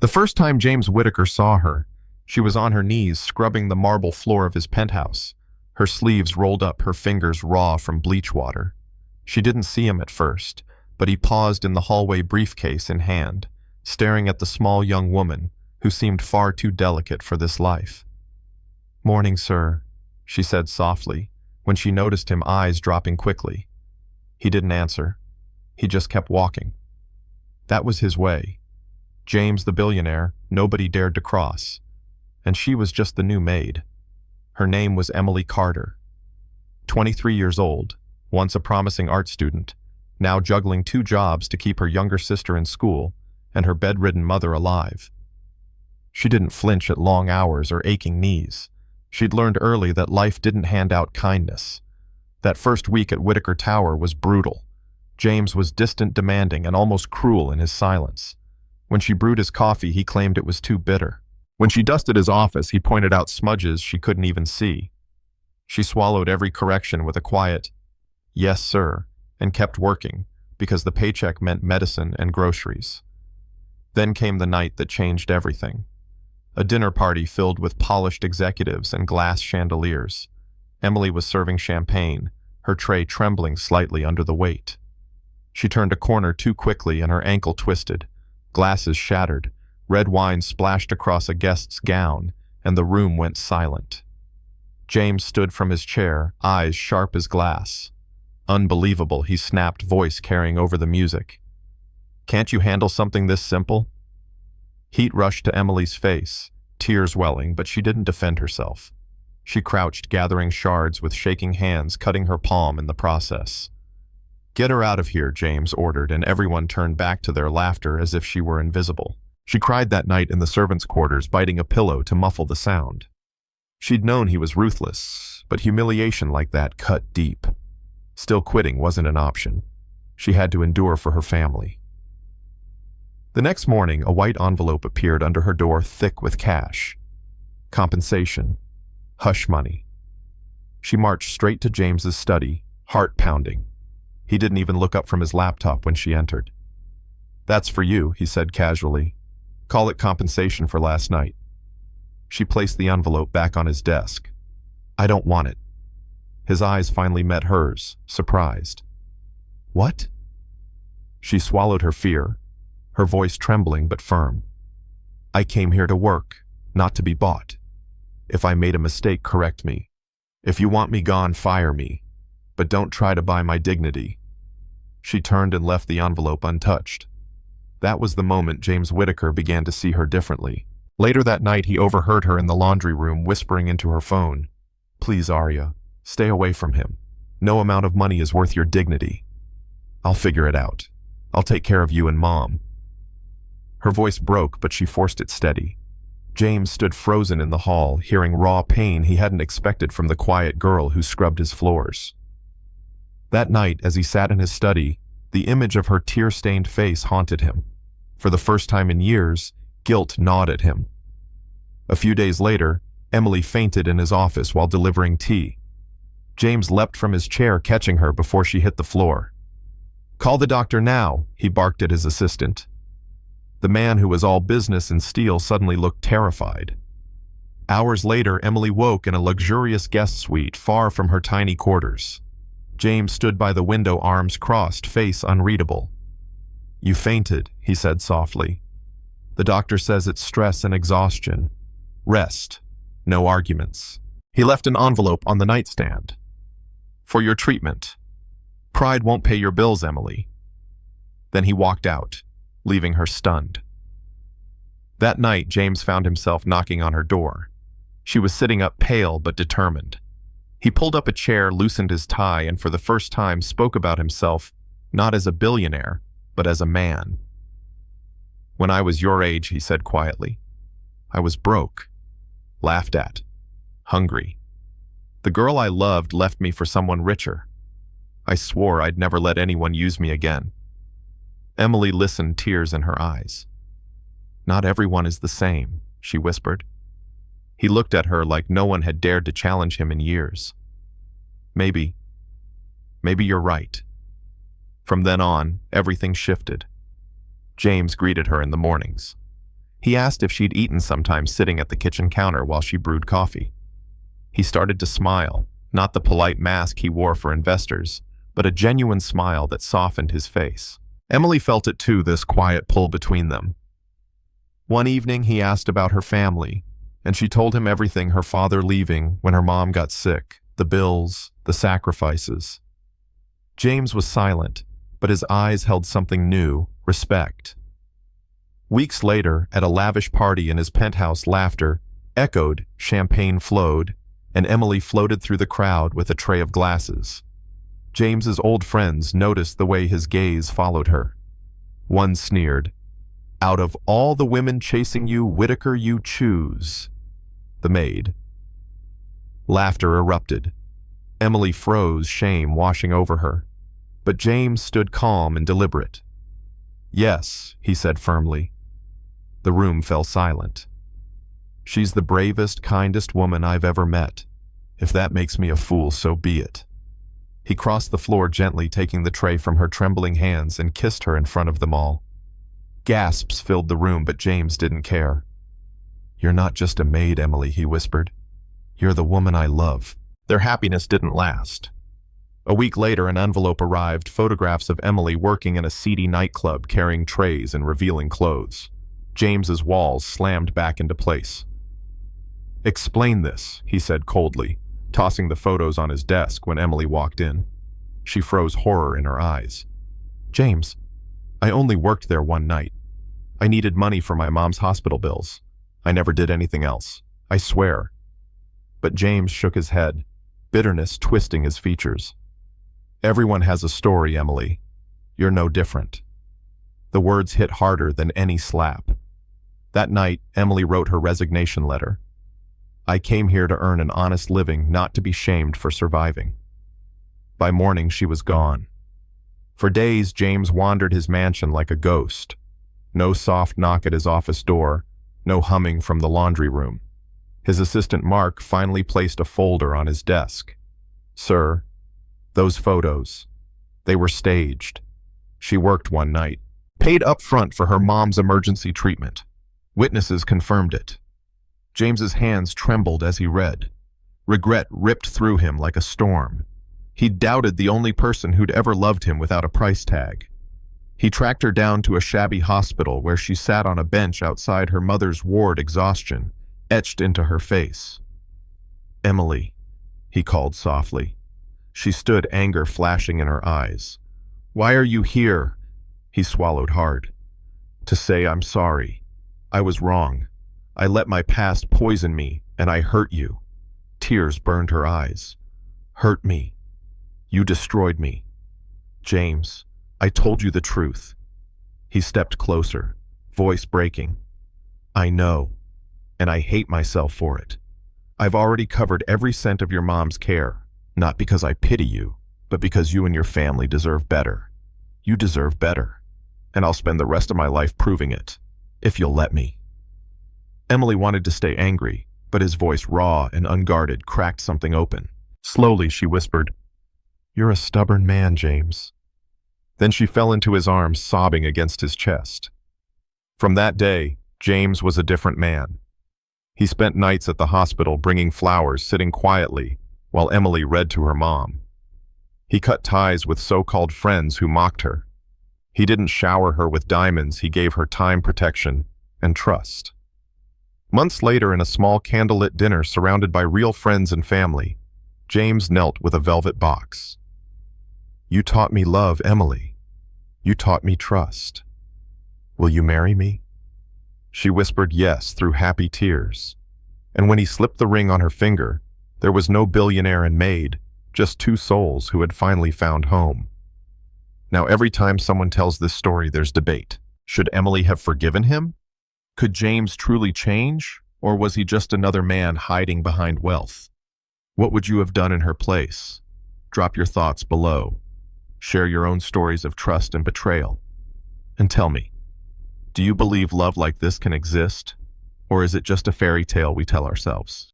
The first time James Whittaker saw her, she was on her knees scrubbing the marble floor of his penthouse, her sleeves rolled up, her fingers raw from bleach water. She didn't see him at first, but he paused in the hallway, briefcase in hand, staring at the small young woman who seemed far too delicate for this life. "Morning, sir," she said softly, when she noticed him, eyes dropping quickly. He didn't answer. He just kept walking. That was his way. James the billionaire, nobody dared to cross. And she was just the new maid. Her name was Emily Carter. 23 years old, once a promising art student, now juggling 2 jobs to keep her younger sister in school and her bedridden mother alive. She didn't flinch at long hours or aching knees. She'd learned early that life didn't hand out kindness. That first week at Whittaker Tower was brutal. James was distant, demanding, and almost cruel in his silence. When she brewed his coffee, he claimed it was too bitter. When she dusted his office, he pointed out smudges she couldn't even see. She swallowed every correction with a quiet, "Yes, sir," and kept working, because the paycheck meant medicine and groceries. Then came the night that changed everything. A dinner party filled with polished executives and glass chandeliers. Emily was serving champagne, her tray trembling slightly under the weight. She turned a corner too quickly and her ankle twisted. Glasses shattered, red wine splashed across a guest's gown, and the room went silent. James stood from his chair, eyes sharp as glass. "Unbelievable," he snapped, voice carrying over the music. "Can't you handle something this simple?" Heat rushed to Emily's face, tears welling, but she didn't defend herself. She crouched, gathering shards with shaking hands, cutting her palm in the process. "Get her out of here," James ordered, and everyone turned back to their laughter as if she were invisible. She cried that night in the servants' quarters, biting a pillow to muffle the sound. She'd known he was ruthless, but humiliation like that cut deep. Still, quitting wasn't an option. She had to endure for her family. The next morning, a white envelope appeared under her door, thick with cash. Compensation. Hush money. She marched straight to James's study, heart pounding. He didn't even look up from his laptop when she entered. "That's for you," he said casually. "Call it compensation for last night." She placed the envelope back on his desk. "I don't want it." His eyes finally met hers, surprised. "What?" She swallowed her fear, her voice trembling but firm. "I came here to work, not to be bought. If I made a mistake, correct me. If you want me gone, fire me. But don't try to buy my dignity." She turned and left the envelope untouched. That was the moment James Whittaker began to see her differently. Later that night, he overheard her in the laundry room whispering into her phone, "Please, Arya, stay away from him. No amount of money is worth your dignity. I'll figure it out. I'll take care of you and Mom." Her voice broke, but she forced it steady. James stood frozen in the hall, hearing raw pain he hadn't expected from the quiet girl who scrubbed his floors. That night, as he sat in his study, the image of her tear-stained face haunted him. For the first time in years, guilt gnawed at him. A few days later, Emily fainted in his office while delivering tea. James leapt from his chair, catching her before she hit the floor. "Call the doctor now," he barked at his assistant. The man, who was all business and steel, suddenly looked terrified. Hours later, Emily woke in a luxurious guest suite far from her tiny quarters. James stood by the window, arms crossed, face unreadable. "You fainted," he said softly. "The doctor says it's stress and exhaustion. Rest. No arguments." He left an envelope on the nightstand. "For your treatment. Pride won't pay your bills, Emily." Then he walked out, leaving her stunned. That night, James found himself knocking on her door. She was sitting up, pale but determined. He pulled up a chair, loosened his tie, and for the first time spoke about himself, not as a billionaire, but as a man. "When I was your age," he said quietly, "I was broke, laughed at, hungry. The girl I loved left me for someone richer. I swore I'd never let anyone use me again." Emily listened, tears in her eyes. "Not everyone is the same," she whispered. He looked at her like no one had dared to challenge him in years. Maybe you're right." From then on, everything shifted. James greeted her in the mornings. He asked if she'd eaten sometime sitting at the kitchen counter while she brewed coffee. He started to smile, not the polite mask he wore for investors, but a genuine smile that softened his face. Emily felt it too, this quiet pull between them. One evening he asked about her family, and she told him everything: her father leaving when her mom got sick, the bills, the sacrifices. James was silent, but his eyes held something new: respect. Weeks later, at a lavish party in his penthouse, laughter echoed, champagne flowed, and Emily floated through the crowd with a tray of glasses. James's old friends noticed the way his gaze followed her. One sneered, "Out of all the women chasing you, Whitaker, you choose." The maid. Laughter erupted. Emily froze, shame washing over her. But James stood calm and deliberate. "Yes," he said firmly. The room fell silent. "She's the bravest, kindest woman I've ever met. If that makes me a fool, so be it." He crossed the floor gently, taking the tray from her trembling hands, and kissed her in front of them all. Gasps filled the room, but James didn't care. "You're not just a maid, Emily," he whispered. "You're the woman I love." Their happiness didn't last. A week later, an envelope arrived, photographs of Emily working in a seedy nightclub, carrying trays and revealing clothes. James's walls slammed back into place. "Explain this," he said coldly, tossing the photos on his desk when Emily walked in. She froze, horror in her eyes. "James, I only worked there one night. I needed money for my mom's hospital bills. I never did anything else. I swear." But James shook his head, bitterness twisting his features. "Everyone has a story, Emily. You're no different." The words hit harder than any slap. That night, Emily wrote her resignation letter. "I came here to earn an honest living, not to be shamed for surviving." By morning, she was gone. For days, James wandered his mansion like a ghost. No soft knock at his office door, no humming from the laundry room. His assistant Mark finally placed a folder on his desk. "Sir, those photos, they were staged. She worked one night, paid up front for her mom's emergency treatment. Witnesses confirmed it." James's hands trembled as he read. Regret ripped through him like a storm. He doubted the only person who'd ever loved him without a price tag. He tracked her down to a shabby hospital where she sat on a bench outside her mother's ward, exhaustion etched into her face. "Emily," he called softly. She stood, anger flashing in her eyes. "Why are you here?" He swallowed hard. "To say I'm sorry. I was wrong. I let my past poison me, and I hurt you." Tears burned her eyes. "Hurt me. You destroyed me. James, I told you the truth." He stepped closer, voice breaking. "I know, and I hate myself for it. I've already covered every cent of your mom's care, not because I pity you, but because you and your family deserve better. You deserve better, and I'll spend the rest of my life proving it, if you'll let me." Emily wanted to stay angry, but his voice, raw and unguarded, cracked something open. Slowly, she whispered, "You're a stubborn man, James." Then she fell into his arms, sobbing against his chest. From that day, James was a different man. He spent nights at the hospital bringing flowers, sitting quietly, while Emily read to her mom. He cut ties with so-called friends who mocked her. He didn't shower her with diamonds, he gave her time, protection, and trust. Months later, in a small candlelit dinner surrounded by real friends and family, James knelt with a velvet box. "You taught me love, Emily. You taught me trust. Will you marry me?" She whispered yes through happy tears. And when he slipped the ring on her finger, there was no billionaire and Maid, just two souls who had finally found home. Now, every time someone tells this story, there's debate. Should Emily have forgiven him? Could James truly change, or was he just another man hiding behind wealth? What would you have done in her place? Drop your thoughts below. Share your own stories of trust and betrayal. And tell me, do you believe love like this can exist, or is it just a fairy tale we tell ourselves?